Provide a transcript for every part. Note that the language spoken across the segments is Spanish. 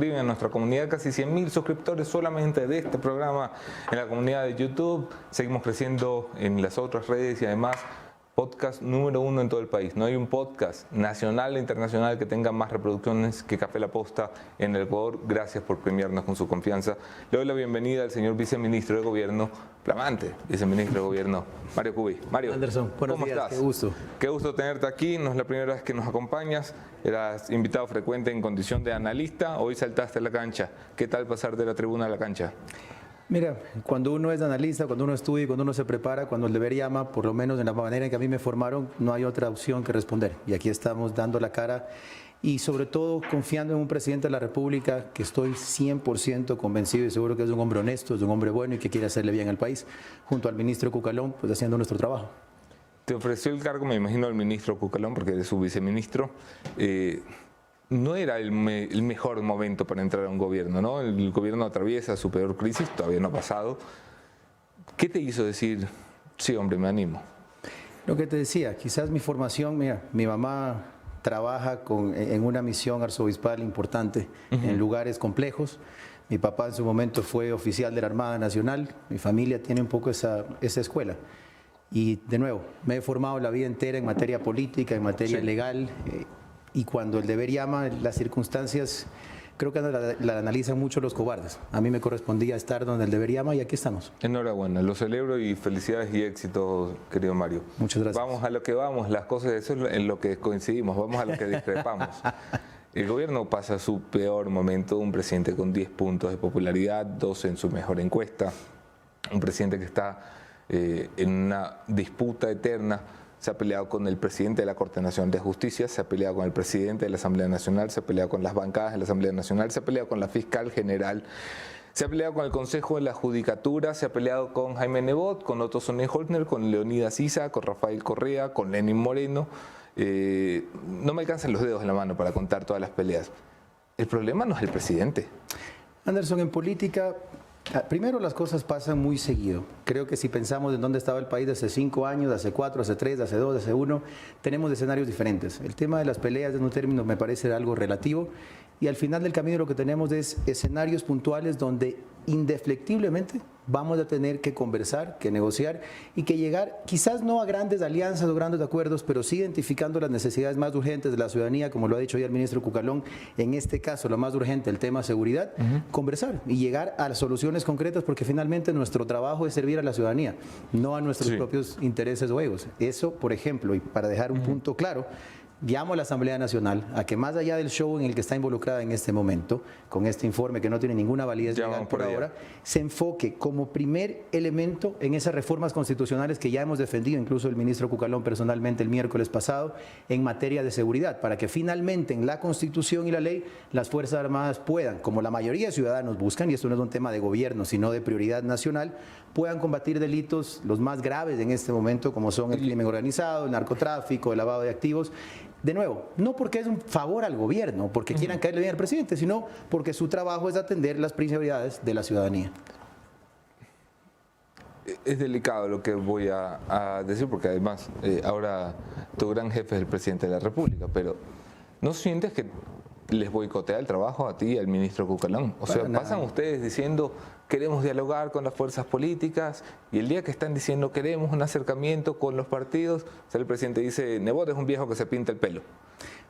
En nuestra comunidad, casi 100.000 suscriptores solamente de este programa en la comunidad de YouTube. Seguimos creciendo en las otras redes y además podcast número 1 en todo el país. No hay un podcast nacional e internacional que tenga más reproducciones que Café La Posta en el Ecuador. Gracias por premiarnos con su confianza. Le doy la bienvenida al señor viceministro de Gobierno, flamante viceministro de Gobierno, Mario Cubí. Mario, Anderson, buenos días, estás? qué gusto. Qué gusto tenerte aquí. No es la primera vez que nos acompañas. Eras invitado frecuente en condición de analista. Hoy saltaste a la cancha. ¿Qué tal pasar de la tribuna a la cancha? Mira, cuando uno es analista, cuando uno estudia, cuando uno se prepara, cuando el deber llama, por lo menos en la manera en que a mí me formaron, no hay otra opción que responder. Y aquí estamos dando la cara y sobre todo confiando en un presidente de la República que estoy 100% convencido y seguro que es un hombre honesto, es un hombre bueno y que quiere hacerle bien al país, junto al ministro Cucalón, pues haciendo nuestro trabajo. Te ofreció el cargo, me imagino, el ministro Cucalón, porque eres su viceministro. No era el mejor momento para entrar a un gobierno, ¿no? El gobierno atraviesa su peor crisis, todavía no ha pasado. ¿Qué te hizo decir, sí, hombre, me animo? Lo que te decía, quizás mi formación, mira, mi mamá trabaja en una misión arzobispal importante en lugares complejos. Mi papá en su momento fue oficial de la Armada Nacional. Mi familia tiene un poco esa escuela. Y de nuevo, me he formado la vida entera en materia política, en materia legal. Y cuando el deber llama, las circunstancias, creo que la analizan mucho los cobardes. A mí me correspondía estar donde el deber llama y aquí estamos. Enhorabuena, lo celebro y felicidades y éxito, querido Mario. Muchas gracias. Vamos a lo que vamos, las cosas, eso es en lo que coincidimos, vamos a lo que discrepamos. El gobierno pasa su peor momento, un presidente con 10 puntos de popularidad, 12 en su mejor encuesta, un presidente que está en una disputa eterna. Se ha peleado con el presidente de la Corte Nacional de Justicia, se ha peleado con el presidente de la Asamblea Nacional, se ha peleado con las bancadas de la Asamblea Nacional, se ha peleado con la fiscal general, se ha peleado con el Consejo de la Judicatura, se ha peleado con Jaime Nebot, con Otto Sonnenholzner, con Leonidas Issa, con Rafael Correa, con Lenín Moreno. No me alcanzan los dedos en la mano para contar todas las peleas. El problema no es el presidente. Anderson, en política, primero las cosas pasan muy seguido. Creo que si pensamos en dónde estaba el país de hace 5 años, de hace 4, hace 3, de hace 2, de hace 1, tenemos escenarios diferentes. El tema de las peleas en un término me parece algo relativo y al final del camino lo que tenemos es escenarios puntuales donde indefectiblemente vamos a tener que conversar, que negociar y que llegar quizás no a grandes alianzas o grandes acuerdos, pero sí identificando las necesidades más urgentes de la ciudadanía, como lo ha dicho ya el ministro Cucalón, en este caso lo más urgente, el tema seguridad, conversar y llegar a soluciones concretas porque finalmente nuestro trabajo es servir a la ciudadanía, no a nuestros propios intereses o egos. Eso, por ejemplo, y para dejar un punto claro, llamo a la Asamblea Nacional a que más allá del show en el que está involucrada en este momento, con este informe que no tiene ninguna validez legal por ahora, se enfoque como primer elemento en esas reformas constitucionales que ya hemos defendido, incluso el ministro Cucalón personalmente el miércoles pasado, en materia de seguridad, para que finalmente en la Constitución y la ley las Fuerzas Armadas puedan, como la mayoría de ciudadanos buscan, y esto no es un tema de gobierno, sino de prioridad nacional, puedan combatir delitos los más graves en este momento, como son el crimen organizado, el narcotráfico, el lavado de activos. De nuevo, no porque es un favor al gobierno, porque quieran caerle bien al presidente, sino porque su trabajo es atender las prioridades de la ciudadanía. Es delicado lo que voy a decir, porque además ahora tu gran jefe es el presidente de la República, pero ¿no sientes que les boicotea el trabajo a ti y al ministro Cucalón? O sea, pasan ustedes diciendo queremos dialogar con las fuerzas políticas y el día que están diciendo queremos un acercamiento con los partidos, o sea, el presidente dice, Nebot es un viejo que se pinta el pelo.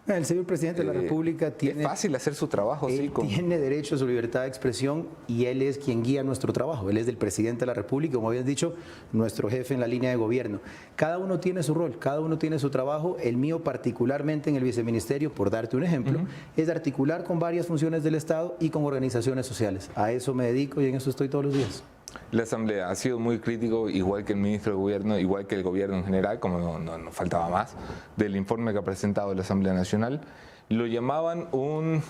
El señor presidente de la República tiene... Es fácil hacer su trabajo así. Tiene derecho a su libertad de expresión y él es quien guía nuestro trabajo. Él es el presidente de la República, como habías dicho, nuestro jefe en la línea de gobierno. Cada uno tiene su rol, cada uno tiene su trabajo. El mío particularmente en el viceministerio, por darte un ejemplo, es articular con varias funciones del Estado y con organizaciones sociales. A eso me dedico y en eso estoy todos los días. La Asamblea ha sido muy crítico, igual que el ministro de Gobierno, igual que el Gobierno en general, como no faltaba más, del informe que ha presentado la Asamblea Nacional. Lo llamaban un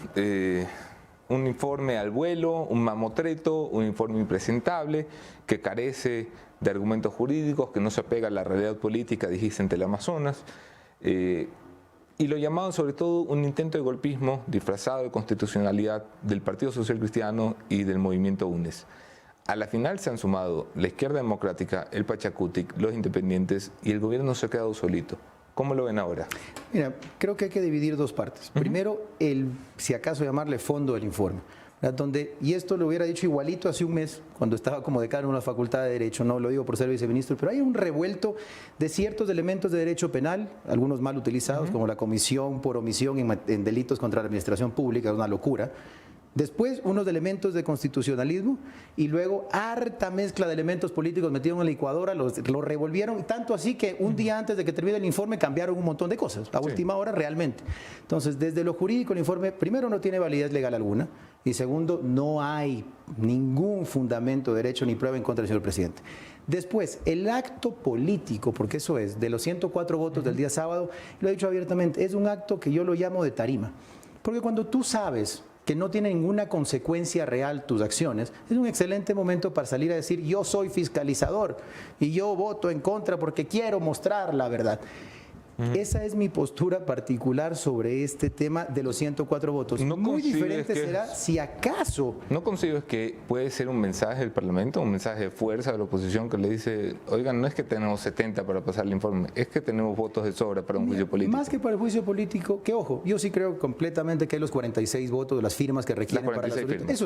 informe al vuelo, un mamotreto, un informe impresentable, que carece de argumentos jurídicos, que no se apega a la realidad política, dijiste, en Teleamazonas. Y lo llamaban sobre todo un intento de golpismo disfrazado de constitucionalidad del Partido Social Cristiano y del movimiento UNES. A la final se han sumado la izquierda democrática, el Pachacutic, los independientes y el gobierno se ha quedado solito. ¿Cómo lo ven ahora? Mira, creo que hay que dividir dos partes. Primero, si acaso llamarle fondo del informe. Y esto lo hubiera dicho igualito hace un mes, cuando estaba como decano en una facultad de Derecho, no lo digo por ser viceministro, pero hay un revuelto de ciertos elementos de derecho penal, algunos mal utilizados, como la comisión por omisión en delitos contra la administración pública, es una locura. Después, unos elementos de constitucionalismo y luego harta mezcla de elementos políticos metidos en la licuadora, lo revolvieron, tanto así que un día antes de que termine el informe cambiaron un montón de cosas, a última hora realmente. Entonces, desde lo jurídico, el informe, primero, no tiene validez legal alguna y segundo, no hay ningún fundamento, derecho ni prueba en contra del señor presidente. Después, el acto político, porque eso es, de los 104 votos del día sábado, lo he dicho abiertamente, es un acto que yo lo llamo de tarima. Porque cuando tú sabes que no tiene ninguna consecuencia real tus acciones, es un excelente momento para salir a decir yo soy fiscalizador y yo voto en contra porque quiero mostrar la verdad. Esa es mi postura particular sobre este tema de los 104 votos. Muy diferente será si acaso... ¿No concibes que puede ser un mensaje del Parlamento, un mensaje de fuerza de la oposición que le dice, oigan, no es que tenemos 70 para pasar el informe, es que tenemos votos de sobra para un juicio político? Más que para el juicio político, que ojo, yo sí creo completamente que hay los 46 votos de las firmas que requieren para la solicitud. Eso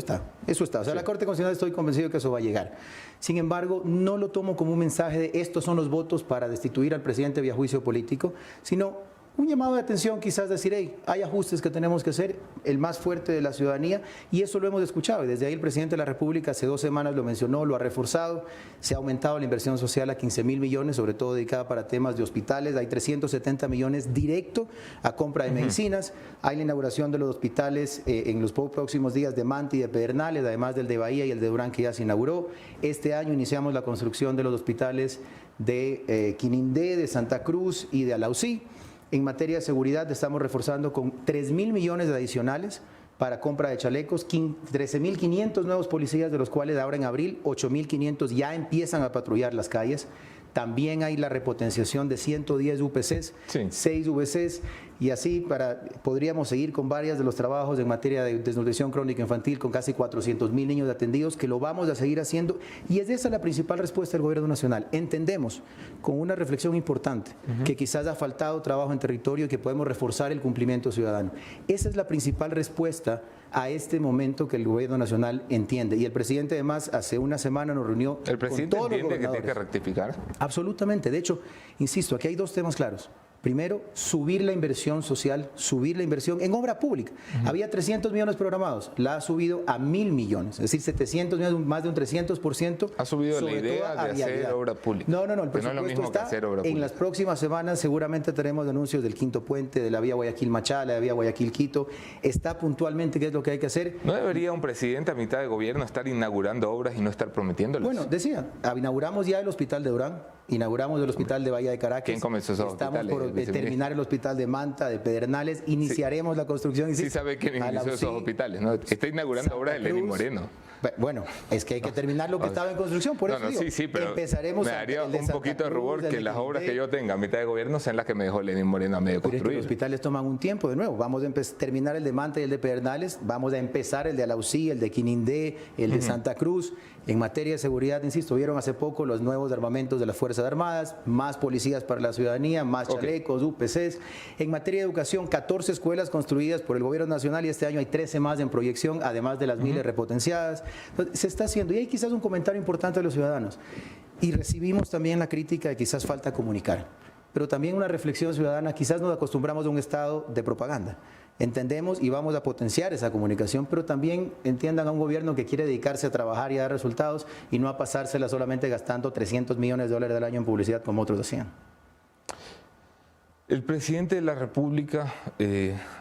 está. O sea, la Corte Constitucional estoy convencido que eso va a llegar. Sin embargo, no lo tomo como un mensaje de estos son los votos para destituir al presidente vía juicio político, sino un llamado de atención, quizás decir, hey, hay ajustes que tenemos que hacer, el más fuerte de la ciudadanía, y eso lo hemos escuchado, y desde ahí el presidente de la República hace 2 semanas lo mencionó, lo ha reforzado, se ha aumentado la inversión social a 15.000 millones, sobre todo dedicada para temas de hospitales, hay 370 millones directo a compra de medicinas, hay la inauguración de los hospitales en los próximos días de Manta y de Pedernales, además del de Bahía y el de Durán que ya se inauguró. Este año iniciamos la construcción de los hospitales de Quinindé, de Santa Cruz y de Alausí. En materia de seguridad estamos reforzando con 3.000 millones de adicionales para compra de chalecos, 13.500 nuevos policías, de los cuales ahora en abril 8.500 ya empiezan a patrullar las calles. También hay la repotenciación de 110 UPCs, 6 VCs, y así podríamos seguir con varios de los trabajos en materia de desnutrición crónica infantil, con casi 400.000 niños atendidos, que lo vamos a seguir haciendo, y es esa la principal respuesta del Gobierno Nacional. Entendemos, con una reflexión importante, que quizás ha faltado trabajo en territorio y que podemos reforzar el cumplimiento ciudadano. Esa es la principal respuesta a este momento que el Gobierno Nacional entiende. Y el presidente, además, hace una semana nos reunió con todos los gobernadores. ¿El presidente entiende que tiene que rectificar? Absolutamente. De hecho, insisto, aquí hay 2 temas claros. Primero, subir la inversión social, subir la inversión en obra pública. Había 300 millones programados, la ha subido a 1.000 millones, es decir, 700 millones, más de un 300%. Ha subido la idea de hacer obra pública. No, el presupuesto está en las próximas semanas, seguramente tenemos anuncios del quinto puente, de la vía Guayaquil-Machala, de la vía Guayaquil-Quito. Está puntualmente qué es lo que hay que hacer. ¿No debería un presidente a mitad de gobierno estar inaugurando obras y no estar prometiéndolas? Bueno, decía, inauguramos ya el hospital de Durán, inauguramos el hospital de Bahía de Caracas. ¿Quién comenzó esos Estamos hospitales? por terminar el hospital de Manta, de Pedernales, iniciaremos la construcción. Sí sabe quién inició esos hospitales, ¿no? Está inaugurando obras de Lenín Moreno. Bueno, es que hay que terminar lo que estaba en construcción, por eso digo, pero empezaremos me daría un poquito de rubor que las obras que yo tenga a mitad de gobierno sean las que me dejó Lenín Moreno a medio construir. Pero los hospitales toman un tiempo, de nuevo, vamos a terminar el de Manta y el de Pedernales, vamos a empezar el de Alausí, el de Quinindé, el de Santa Cruz. En materia de seguridad, insisto, vieron hace poco los nuevos armamentos de las Fuerzas Armadas, más policías para la ciudadanía, más chalecos, UPCs. En materia de educación, 14 escuelas construidas por el Gobierno Nacional y este año hay 13 más en proyección, además de las 1.000 repotenciadas. Entonces, se está haciendo. Y hay quizás un comentario importante de los ciudadanos. Y recibimos también la crítica de quizás falta comunicar. Pero también una reflexión ciudadana, quizás nos acostumbramos a un estado de propaganda. Entendemos y vamos a potenciar esa comunicación, pero también entiendan a un gobierno que quiere dedicarse a trabajar y a dar resultados y no a pasársela solamente gastando 300 millones de dólares al año en publicidad como otros hacían. El presidente de la República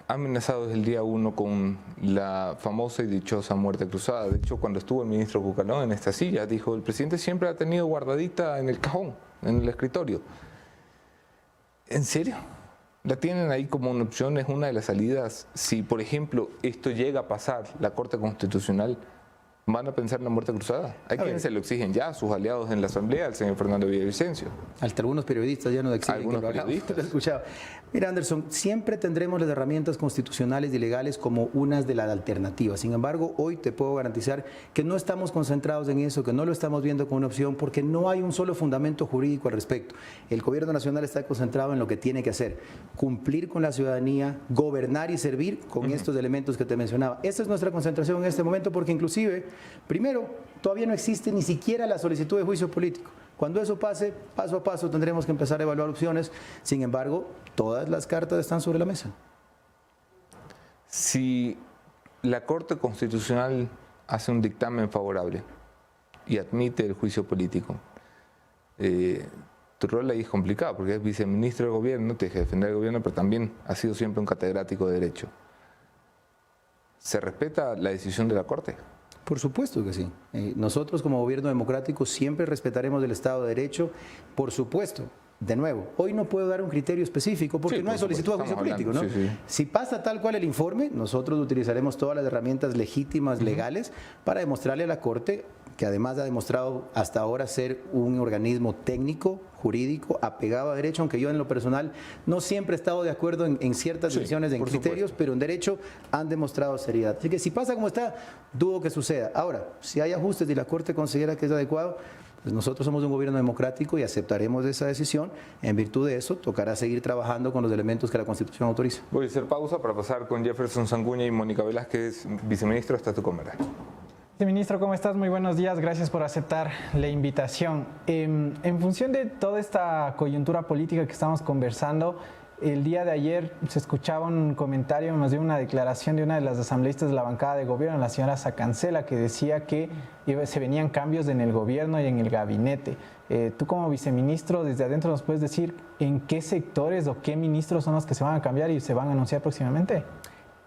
ha amenazado desde el día 1 con la famosa y dichosa muerte cruzada. De hecho, cuando estuvo el ministro Cucalón en esta silla, dijo, el presidente siempre ha tenido guardadita en el cajón, en el escritorio. ¿En serio? ¿La tienen ahí como una opción? ¿Es una de las salidas? Si, por ejemplo, esto llega a pasar, la Corte Constitucional ¿Van a pensar en la muerte cruzada? Hay quienes se lo exigen ya, sus aliados en la Asamblea, el señor Fernando Villavicencio. Hasta algunos periodistas ya nos exigen Algunos que lo hagamos. periodistas. Lo he escuchado. Mira, Anderson, siempre tendremos las herramientas constitucionales y legales como unas de las alternativas. Sin embargo, hoy te puedo garantizar que no estamos concentrados en eso, que no lo estamos viendo como una opción, porque no hay un solo fundamento jurídico al respecto. El gobierno nacional está concentrado en lo que tiene que hacer: cumplir con la ciudadanía, gobernar y servir con estos elementos que te mencionaba. Esa es nuestra concentración en este momento, porque inclusive, primero, todavía no existe ni siquiera la solicitud de juicio político. Cuando eso pase, paso a paso tendremos que empezar a evaluar opciones. Sin embargo, todas las cartas están sobre la mesa. Si la Corte Constitucional hace un dictamen favorable y admite el juicio político, tu rol ahí es complicado, porque es viceministro del gobierno, tienes que defender el gobierno, pero también has sido siempre un catedrático de Derecho. ¿Se respeta la decisión de la Corte? Por supuesto que sí. Nosotros como gobierno democrático siempre respetaremos el Estado de Derecho. Por supuesto, de nuevo, hoy no puedo dar un criterio específico porque Sí, no hay por solicitud de supuesto, juicio político, ¿no? sí. Si pasa tal cual el informe, nosotros utilizaremos todas las herramientas legítimas, legales, para demostrarle a la Corte, que además ha demostrado hasta ahora ser un organismo técnico, jurídico, apegado a derecho, aunque yo en lo personal no siempre he estado de acuerdo en ciertas decisiones, en criterios, pero en derecho han demostrado seriedad. Así que si pasa como está, dudo que suceda. Ahora, si hay ajustes y la Corte considera que es adecuado, pues nosotros somos un gobierno democrático y aceptaremos esa decisión. En virtud de eso, tocará seguir trabajando con los elementos que la Constitución autoriza. Voy a hacer pausa para pasar con Jefferson Sanguña y Mónica Velázquez, viceministro, hasta tu cámara. Ministro, ¿cómo estás? Muy buenos días. Gracias por aceptar la invitación. En función de toda esta coyuntura política que estamos conversando, el día de ayer se escuchaba un comentario, más bien una declaración de una de las asambleístas de la bancada de gobierno, la señora Sacancela, que decía que se venían cambios en el gobierno y en el gabinete. Tú como viceministro, desde adentro nos puedes decir en qué sectores o qué ministros son los que se van a cambiar y se van a anunciar próximamente.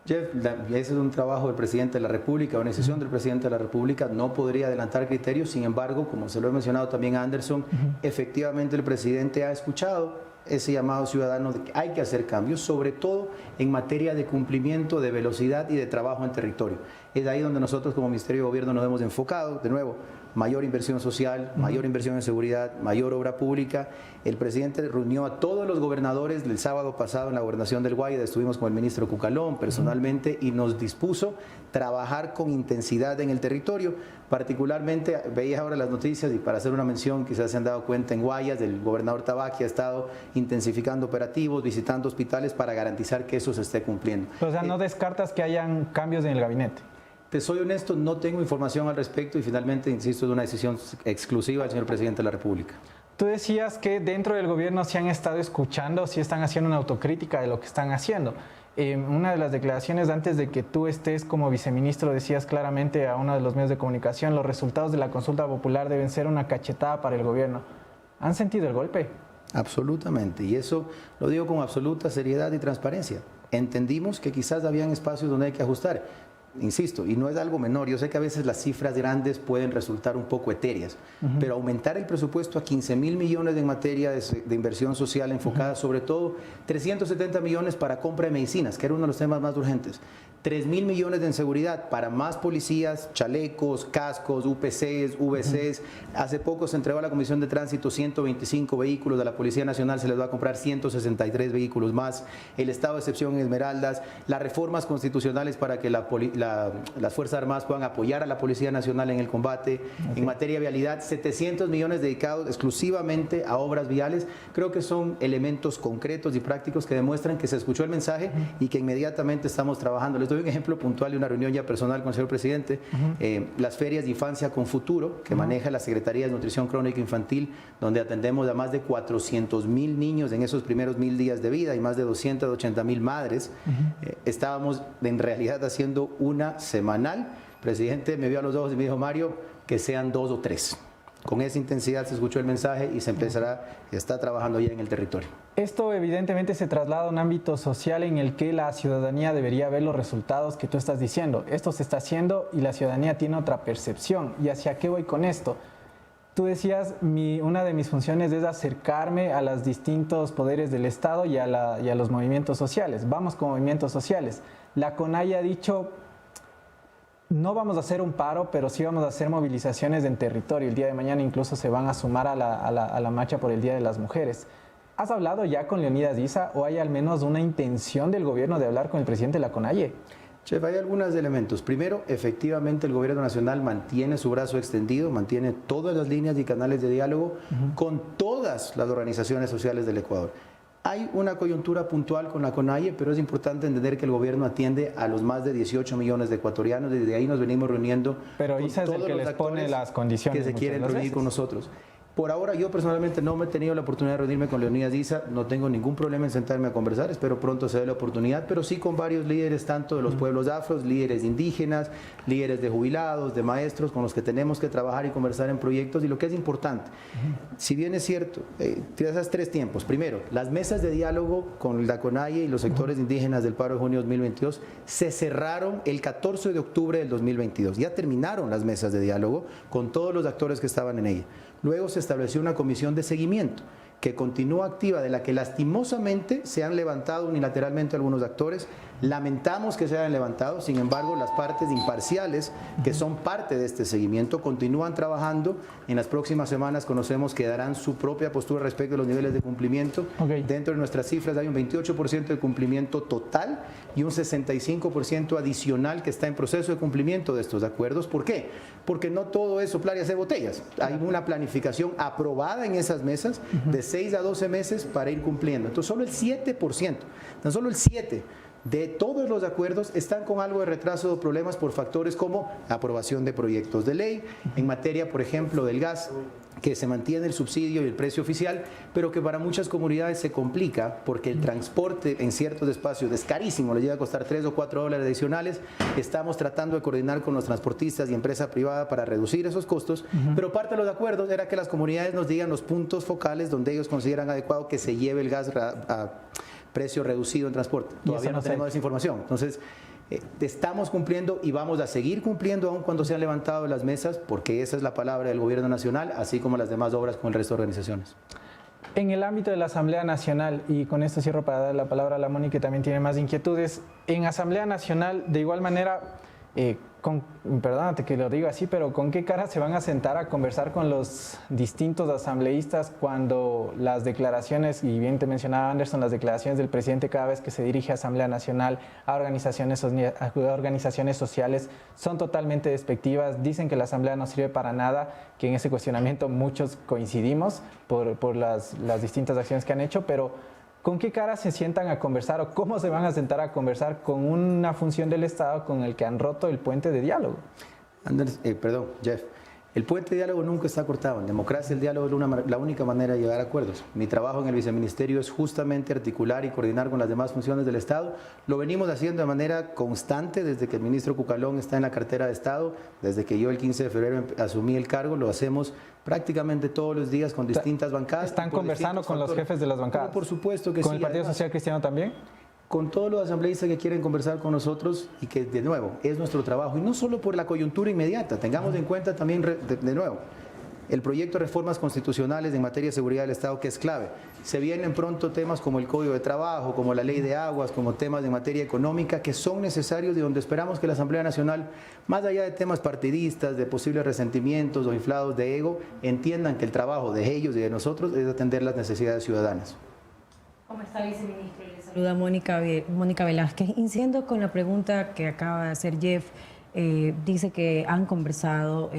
Jeff, ese es un trabajo del presidente de la República, una decisión del presidente de la República. No podría adelantar criterios. Sin embargo, como se lo he mencionado también a Anderson, efectivamente el presidente ha escuchado ese llamado ciudadano de que hay que hacer cambios, sobre todo en materia de cumplimiento, de velocidad y de trabajo en territorio. Es ahí donde nosotros como Ministerio de Gobierno nos hemos enfocado. De nuevo, mayor inversión social, mayor inversión en seguridad, mayor obra pública. El presidente reunió a todos los gobernadores el sábado pasado en la gobernación del Guayas, estuvimos con el ministro Cucalón personalmente y nos dispuso trabajar con intensidad en el territorio. Particularmente, veía ahora las noticias y para hacer una mención, quizás se han dado cuenta en Guayas, el gobernador Tabaqui ha estado intensificando operativos, visitando hospitales para garantizar que eso se esté cumpliendo. O sea, ¿no descartas que hayan cambios en el gabinete? Te soy honesto, no tengo información al respecto y finalmente, insisto, es una decisión exclusiva del señor presidente de la República. Tú decías que dentro del gobierno se han estado escuchando, sí están haciendo una autocrítica de lo que están haciendo. Una de las declaraciones antes de que tú estés como viceministro decías claramente a uno de los medios de comunicación: los resultados de la consulta popular deben ser una cachetada para el gobierno. ¿Han sentido el golpe? Absolutamente, y eso lo digo con absoluta seriedad y transparencia. Entendimos que quizás habían espacios donde hay que ajustar. Insisto, y no es algo menor, yo sé que a veces las cifras grandes pueden resultar un poco etéreas, pero aumentar el presupuesto a 15.000 millones en materia de inversión social enfocada sobre todo 370 millones para compra de medicinas, que era uno de los temas más urgentes, 3.000 millones en seguridad para más policías, chalecos, cascos, UPCs, VCs. Hace poco se entregó a la Comisión de Tránsito 125 vehículos, a la Policía Nacional se les va a comprar 163 vehículos más, el estado de excepción en Esmeraldas, las reformas constitucionales para que las Fuerzas Armadas puedan apoyar a la Policía Nacional en el combate. En materia de vialidad, 700 millones dedicados exclusivamente a obras viales. Creo que son elementos concretos y prácticos que demuestran que se escuchó el mensaje y que inmediatamente estamos trabajando. Les doy un ejemplo puntual de una reunión ya personal con el señor presidente. Las ferias de infancia con futuro que maneja la Secretaría de Nutrición Crónica Infantil, donde atendemos a más de 400.000 niños en esos primeros 1.000 días de vida y más de 280.000 madres. Estábamos en realidad haciendo una semanal. El presidente me vio a los ojos y me dijo: Mario, que sean 2 o 3. Con esa intensidad se escuchó el mensaje y se está trabajando ya en el territorio. Esto evidentemente se traslada a un ámbito social en el que la ciudadanía debería ver los resultados que tú estás diciendo. Esto se está haciendo y la ciudadanía tiene otra percepción. ¿Y hacia qué voy con esto? Tú decías, una de mis funciones es acercarme a los distintos poderes del Estado y a los movimientos sociales. Vamos con movimientos sociales. La CONAIE ha dicho: no vamos a hacer un paro, pero sí vamos a hacer movilizaciones en territorio. El día de mañana incluso se van a sumar a la marcha por el Día de las Mujeres. ¿Has hablado ya con Leonidas Issa o hay al menos una intención del gobierno de hablar con el presidente de la CONAIE? Chef, hay algunos elementos. Primero, efectivamente el gobierno nacional mantiene su brazo extendido, mantiene todas las líneas y canales de diálogo con todas las organizaciones sociales del Ecuador. Hay una coyuntura puntual con la CONAIE, pero es importante entender que el gobierno atiende a los más de 18 millones de ecuatorianos. Desde ahí nos venimos reuniendo pero con Issa es el todos que los les pone actores las condiciones que se quieren muchas reunir veces. con nosotros. Por ahora, yo personalmente no me he tenido la oportunidad de reunirme con Leonidas Issa, no tengo ningún problema en sentarme a conversar, espero pronto se dé la oportunidad, pero sí con varios líderes, tanto de los pueblos afros, líderes indígenas, líderes de jubilados, de maestros, con los que tenemos que trabajar y conversar en proyectos. Y lo que es importante, si bien es cierto, esas tres tiempos. Primero, las mesas de diálogo con la CONAIE y los sectores indígenas del paro de junio de 2022 se cerraron el 14 de octubre del 2022. Ya terminaron las mesas de diálogo con todos los actores que estaban en ella. Luego se estableció una comisión de seguimiento que continúa activa, de la que lastimosamente se han levantado unilateralmente algunos actores. Lamentamos que se hayan levantado, sin embargo, las partes imparciales que son parte de este seguimiento continúan trabajando. En las próximas semanas conocemos que darán su propia postura respecto a los niveles de cumplimiento. Dentro de nuestras cifras hay un 28% de cumplimiento total y un 65% adicional que está en proceso de cumplimiento de estos acuerdos. ¿Por qué? Porque no todo es soplar y hacer botellas. Hay una planificación aprobada en esas mesas de 6 a 12 meses para ir cumpliendo. Entonces, solo el 7%, tan solo el 7% de todos los acuerdos están con algo de retraso o problemas por factores como aprobación de proyectos de ley, en materia, por ejemplo, del gas, que se mantiene el subsidio y el precio oficial, pero que para muchas comunidades se complica porque el transporte en ciertos espacios es carísimo, le llega a costar $3 o $4 adicionales. Estamos tratando de coordinar con los transportistas y empresa privada para reducir esos costos, pero parte de los acuerdos era que las comunidades nos digan los puntos focales donde ellos consideran adecuado que se lleve el gas a precio reducido en transporte. Todavía no tenemos esa información. Entonces, estamos cumpliendo y vamos a seguir cumpliendo aun cuando se han levantado las mesas, porque esa es la palabra del gobierno nacional, así como las demás obras con el resto de organizaciones. En el ámbito de la Asamblea Nacional, y con esto cierro para dar la palabra a la Moni, que también tiene más inquietudes, en Asamblea Nacional, de igual manera, perdónate que lo digo así, pero ¿con qué cara se van a sentar a conversar con los distintos asambleístas cuando las declaraciones, y bien te mencionaba Anderson, las declaraciones del presidente cada vez que se dirige a Asamblea Nacional, a organizaciones sociales, son totalmente despectivas, dicen que la Asamblea no sirve para nada, que en ese cuestionamiento muchos coincidimos por las distintas acciones que han hecho, pero ¿con qué cara se sientan a conversar o cómo se van a sentar a conversar con una función del Estado con el que han roto el puente de diálogo? Jeff, el puente de diálogo nunca está cortado. En democracia el diálogo es la única manera de llegar a acuerdos. Mi trabajo en el viceministerio es justamente articular y coordinar con las demás funciones del Estado. Lo venimos haciendo de manera constante desde que el ministro Cucalón está en la cartera de Estado, desde que yo el 15 de febrero asumí el cargo, lo hacemos prácticamente todos los días con distintas bancadas. ¿Están conversando con los jefes de las bancadas? Por supuesto que sí. ¿Con el Partido Social Cristiano también? Con todos los asambleístas que quieren conversar con nosotros y que, de nuevo, es nuestro trabajo. Y no solo por la coyuntura inmediata, tengamos en cuenta también, de nuevo, el proyecto de reformas constitucionales en materia de seguridad del Estado, que es clave. Se vienen pronto temas como el Código de Trabajo, como la Ley de Aguas, como temas de materia económica que son necesarios y donde esperamos que la Asamblea Nacional, más allá de temas partidistas, de posibles resentimientos o inflados de ego, entiendan que el trabajo de ellos y de nosotros es atender las necesidades ciudadanas. ¿Cómo está, viceministro? Le saluda Mónica Velázquez. Incidiendo con la pregunta que acaba de hacer Jeff, dice que han conversado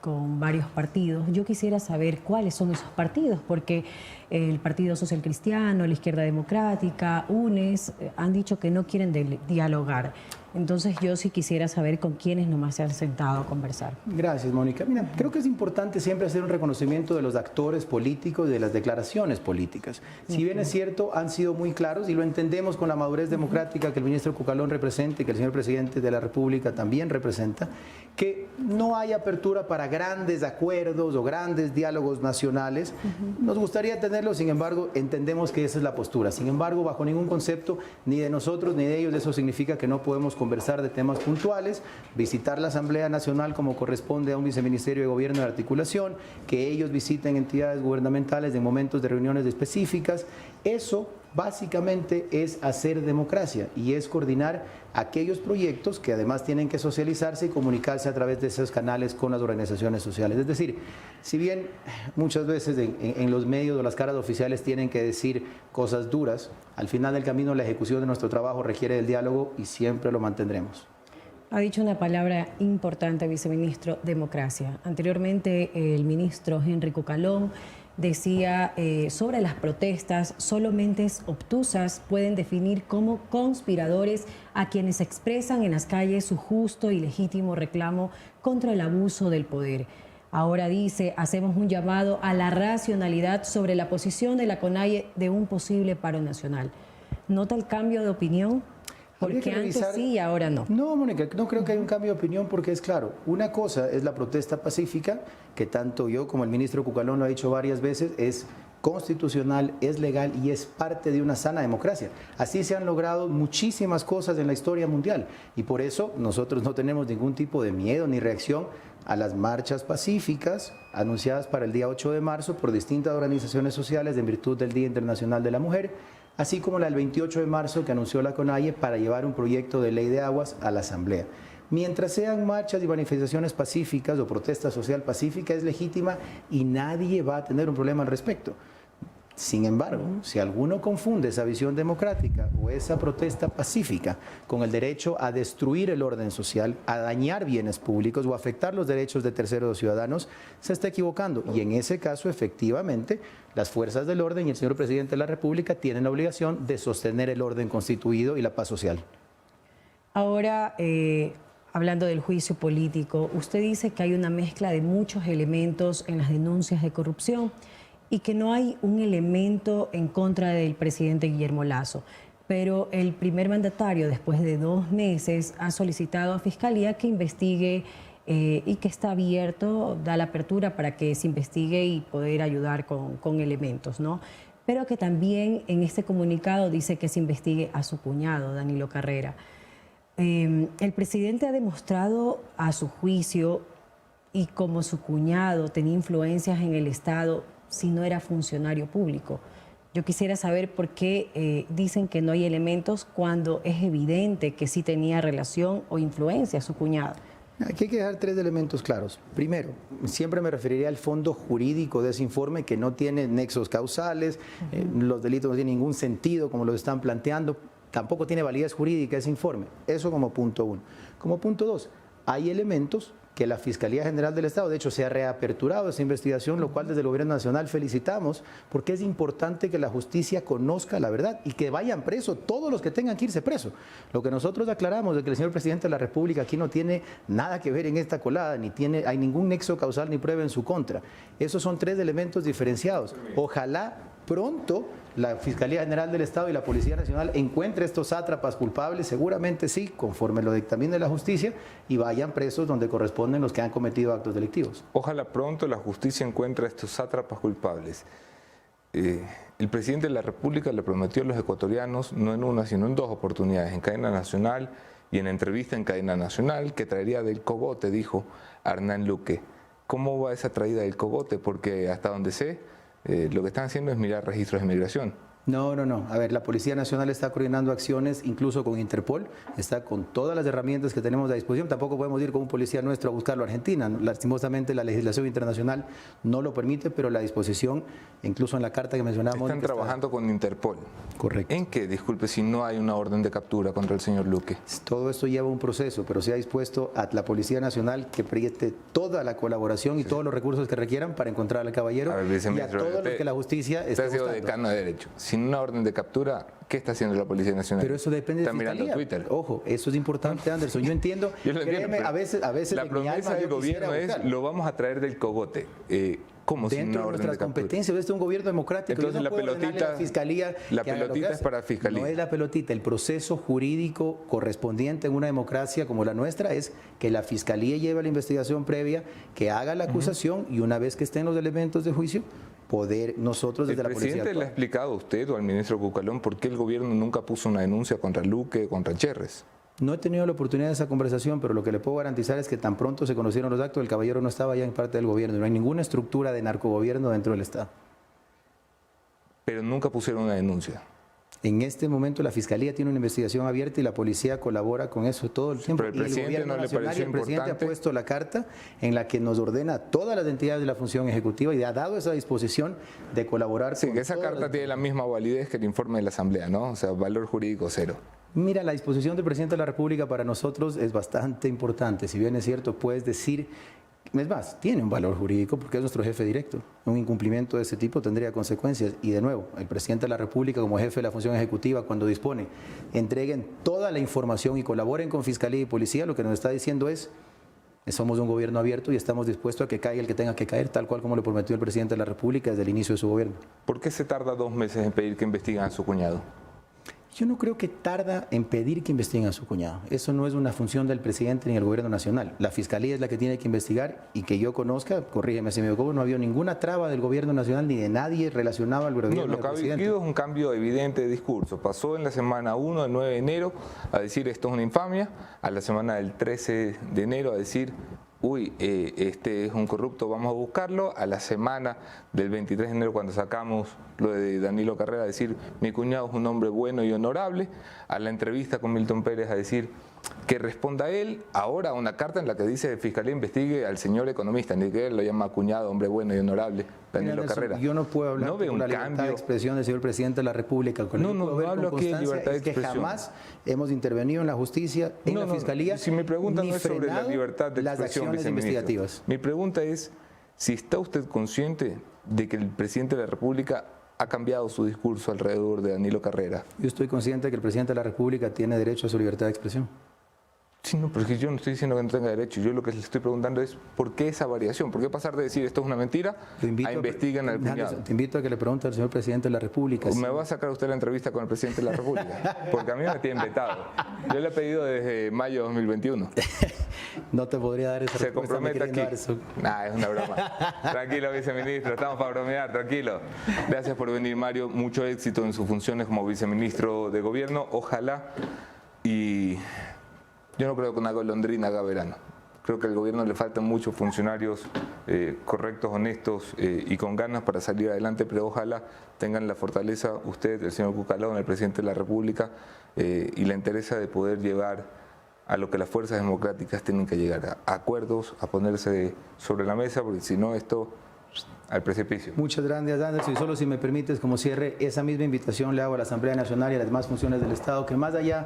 con varios partidos. Yo quisiera saber cuáles son esos partidos, porque el Partido Social Cristiano, la Izquierda Democrática, UNES, han dicho que no quieren dialogar. Entonces yo sí quisiera saber con quiénes nomás se han sentado a conversar. Gracias, Mónica. Mira, creo que es importante siempre hacer un reconocimiento de los actores políticos y de las declaraciones políticas. Si bien es cierto, han sido muy claros y lo entendemos con la madurez democrática que el ministro Cucalón representa y que el señor presidente de la República también representa, que no hay apertura para grandes acuerdos o grandes diálogos nacionales. Nos gustaría tenerlos, sin embargo, entendemos que esa es la postura. Sin embargo, bajo ningún concepto, ni de nosotros ni de ellos, eso significa que no podemos conversar de temas puntuales, visitar la Asamblea Nacional como corresponde a un viceministerio de Gobierno de Articulación, que ellos visiten entidades gubernamentales en momentos de reuniones específicas. Eso básicamente es hacer democracia y es coordinar aquellos proyectos que además tienen que socializarse y comunicarse a través de esos canales con las organizaciones sociales. Es decir, si bien muchas veces en los medios o las caras oficiales tienen que decir cosas duras, al final del camino la ejecución de nuestro trabajo requiere del diálogo y siempre lo mantendremos. Ha dicho una palabra importante, viceministro: democracia. Anteriormente, el ministro Henry Cucalón decía sobre las protestas: solo mentes obtusas pueden definir como conspiradores a quienes expresan en las calles su justo y legítimo reclamo contra el abuso del poder. Ahora dice: hacemos un llamado a la racionalidad sobre la posición de la CONAIE de un posible paro nacional. ¿Nota el cambio de opinión? Porque antes sí y ahora no. No, Mónica, no creo que haya un cambio de opinión porque es claro, una cosa es la protesta pacífica, que tanto yo como el ministro Cucalón lo ha dicho varias veces, es constitucional, es legal y es parte de una sana democracia. Así se han logrado muchísimas cosas en la historia mundial y por eso nosotros no tenemos ningún tipo de miedo ni reacción a las marchas pacíficas anunciadas para el día 8 de marzo por distintas organizaciones sociales en virtud del Día Internacional de la Mujer, así como la del 28 de marzo que anunció la CONAIE para llevar un proyecto de ley de aguas a la Asamblea. Mientras sean marchas y manifestaciones pacíficas o protesta social pacífica, es legítima y nadie va a tener un problema al respecto. Sin embargo, si alguno confunde esa visión democrática o esa protesta pacífica con el derecho a destruir el orden social, a dañar bienes públicos o afectar los derechos de terceros ciudadanos, se está equivocando. Y en ese caso, efectivamente, las fuerzas del orden y el señor presidente de la República tienen la obligación de sostener el orden constituido y la paz social. Ahora, hablando del juicio político, usted dice que hay una mezcla de muchos elementos en las denuncias de corrupción y que no hay un elemento en contra del presidente Guillermo Lasso. Pero el primer mandatario, después de 2 meses, ha solicitado a Fiscalía que investigue y que está abierto, da la apertura para que se investigue y poder ayudar con elementos, ¿no? Pero que también en este comunicado dice que se investigue a su cuñado, Danilo Carrera. El presidente ha demostrado a su juicio, y como su cuñado tenía influencias en el Estado, si no era funcionario público. Yo quisiera saber por qué dicen que no hay elementos cuando es evidente que sí tenía relación o influencia su cuñado. Aquí hay que dejar 3 elementos claros. Primero, siempre me referiría al fondo jurídico de ese informe, que no tiene nexos causales, los delitos no tienen ningún sentido como lo están planteando, tampoco tiene validez jurídica ese informe. Eso como punto 1. Como punto 2, hay elementos que la Fiscalía General del Estado, de hecho, se ha reaperturado esa investigación, lo cual desde el Gobierno Nacional felicitamos, porque es importante que la justicia conozca la verdad y que vayan presos todos los que tengan que irse presos. Lo que nosotros aclaramos es que el señor presidente de la República aquí no tiene nada que ver en esta colada, hay ningún nexo causal ni prueba en su contra. Esos son 3 elementos diferenciados. Ojalá pronto la Fiscalía General del Estado y la Policía Nacional encuentre estos sátrapas culpables, seguramente sí, conforme lo dictamine la justicia, y vayan presos donde corresponden los que han cometido actos delictivos. Ojalá pronto la justicia encuentre a estos sátrapas culpables. El presidente de la República le prometió a los ecuatorianos, no en una, sino en 2 oportunidades, en cadena nacional y en entrevista en cadena nacional, que traería del cogote, dijo Hernán Luque. ¿Cómo va esa traída del cogote? Porque hasta donde sé, lo que están haciendo es mirar registros de migración. No. A ver, la Policía Nacional está coordinando acciones, incluso con Interpol, está con todas las herramientas que tenemos a disposición. Tampoco podemos ir con un policía nuestro a buscarlo a Argentina. Lastimosamente la legislación internacional no lo permite, pero la disposición, incluso en la carta que mencionamos... Están trabajando con Interpol. Correcto. ¿En qué? Disculpe, si no hay una orden de captura contra el señor Luque. Todo esto lleva un proceso, pero se ha dispuesto a la Policía Nacional que preste toda la colaboración y todos los recursos que requieran para encontrar al caballero y a todos los que la justicia está buscando. Usted ha sido decano de Derecho. Sin una orden de captura, ¿qué está haciendo la Policía Nacional? Pero eso depende de Fiscalía. Está mirando Twitter. Ojo, eso es importante, Anderson. Yo entiendo, créeme, a veces la promesa del gobierno es, lo vamos a traer del cogote. ¿Cómo? Dentro de nuestras competencias, este es un gobierno democrático. Entonces no la pelotita, la Fiscalía es para Fiscalía. No es la pelotita, el proceso jurídico correspondiente en una democracia como la nuestra es que la Fiscalía lleve la investigación previa, que haga la acusación y una vez que estén los elementos de juicio, poder nosotros desde la policía... ¿El presidente le ha explicado a usted o al ministro Cucalón por qué el gobierno nunca puso una denuncia contra Luque, contra Cherres? No he tenido la oportunidad de esa conversación, pero lo que le puedo garantizar es que tan pronto se conocieron los actos, el caballero no estaba ya en parte del gobierno. No hay ninguna estructura de narcogobierno dentro del Estado. Pero nunca pusieron una denuncia. En este momento la Fiscalía tiene una investigación abierta y la policía colabora con eso todo el tiempo. Pero el Y presidente gobierno no le nacional pareció y el presidente ha importante. puesto la carta en la que nos ordena a todas las entidades de la función ejecutiva y ha dado esa disposición de colaborar Sí, con que esa todas carta las- tiene la misma validez que el informe de la Asamblea, ¿no? O sea, valor jurídico cero. Mira, la disposición del presidente de la República para nosotros es bastante importante. Si bien es cierto, puedes decir, es más, tiene un valor jurídico porque es nuestro jefe directo. Un incumplimiento de ese tipo tendría consecuencias. Y de nuevo, el presidente de la República como jefe de la función ejecutiva, cuando dispone, entreguen toda la información y colaboren con Fiscalía y Policía, lo que nos está diciendo es, somos un gobierno abierto y estamos dispuestos a que caiga el que tenga que caer, tal cual como le prometió el presidente de la República desde el inicio de su gobierno. ¿Por qué se tarda 2 meses en pedir que investiguen a su cuñado? Yo no creo que tarda en pedir que investiguen a su cuñado. Eso no es una función del presidente ni del gobierno nacional. La fiscalía es la que tiene que investigar y que yo conozca, corrígeme si me equivoco, no ha habido ninguna traba del gobierno nacional ni de nadie relacionado al gobierno No, lo del que ha presidente. habido es un cambio evidente de discurso. Pasó en la semana 1 del 9 de enero a decir esto es una infamia, a la semana del 13 de enero a decir uy, este es un corrupto, vamos a buscarlo, a la semana del 23 de enero cuando sacamos lo de Danilo Carrera a decir mi cuñado es un hombre bueno y honorable, a la entrevista con Milton Pérez a decir que responda él, ahora una carta en la que dice Fiscalía investigue al señor economista, ni que él lo llama cuñado, hombre bueno y honorable, Danilo Mira, Nelson, Carrera. yo no puedo hablar ¿No ve con un la libertad de cambio? expresión del señor presidente de la República. Con No, lo que no, puedo ver no hablo con aquí de constancia libertad de es que expresión. jamás hemos intervenido en la justicia, en la fiscalía. Si mi pregunta ni no es sobre la frenado libertad de las expresión, acciones viceministro. investigativas. Mi pregunta es si está usted consciente de que el presidente de la República ha cambiado su discurso alrededor de Danilo Carrera. Yo estoy consciente de que el presidente de la República tiene derecho a su libertad de expresión. Sí, no, pero es que yo no estoy diciendo que no tenga derecho. Yo lo que le estoy preguntando es ¿por qué esa variación? ¿Por qué pasar de decir esto es una mentira a investigan al cuñado? Te invito a que le pregunte al señor presidente de la República. ¿Me va a sacar usted la entrevista con el presidente de la República? Porque a mí me tiene vetado. Yo le he pedido desde mayo de 2021. No te podría dar esa Se respuesta. me compromete queriendo aquí. dar eso. Nah, es una broma. Tranquilo, viceministro, estamos para bromear, tranquilo. Gracias por venir, Mario. Mucho éxito en sus funciones como viceministro de gobierno. Ojalá y yo no creo que una golondrina haga verano. Creo que al gobierno le faltan muchos funcionarios correctos, honestos y con ganas para salir adelante, pero ojalá tengan la fortaleza, usted, el señor Cucalón, el presidente de la República, y la interés de poder llevar a lo que las fuerzas democráticas tienen que llegar, a acuerdos, a ponerse sobre la mesa, porque si no esto al precipicio. Muchas gracias, Anderson. Y solo si me permites, como cierre, esa misma invitación le hago a la Asamblea Nacional y a las demás funciones del Estado, que más allá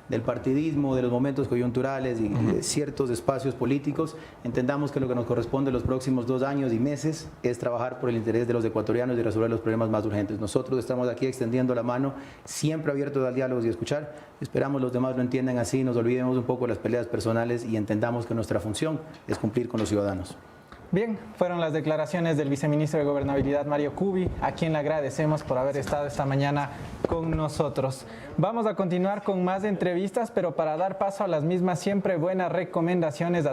del partidismo, de los momentos coyunturales y de ciertos espacios políticos, entendamos que lo que nos corresponde los próximos 2 años y meses es trabajar por el interés de los ecuatorianos y resolver los problemas más urgentes. Nosotros estamos aquí extendiendo la mano, siempre abiertos al diálogo y a escuchar. Esperamos los demás lo entiendan así, nos olvidemos un poco de las peleas personales y entendamos que nuestra función es cumplir con los ciudadanos. Bien, fueron las declaraciones del viceministro de Gobernabilidad, Mario Cubi, a quien le agradecemos por haber estado esta mañana con nosotros. Vamos a continuar con más entrevistas, pero para dar paso a las mismas, siempre buenas recomendaciones a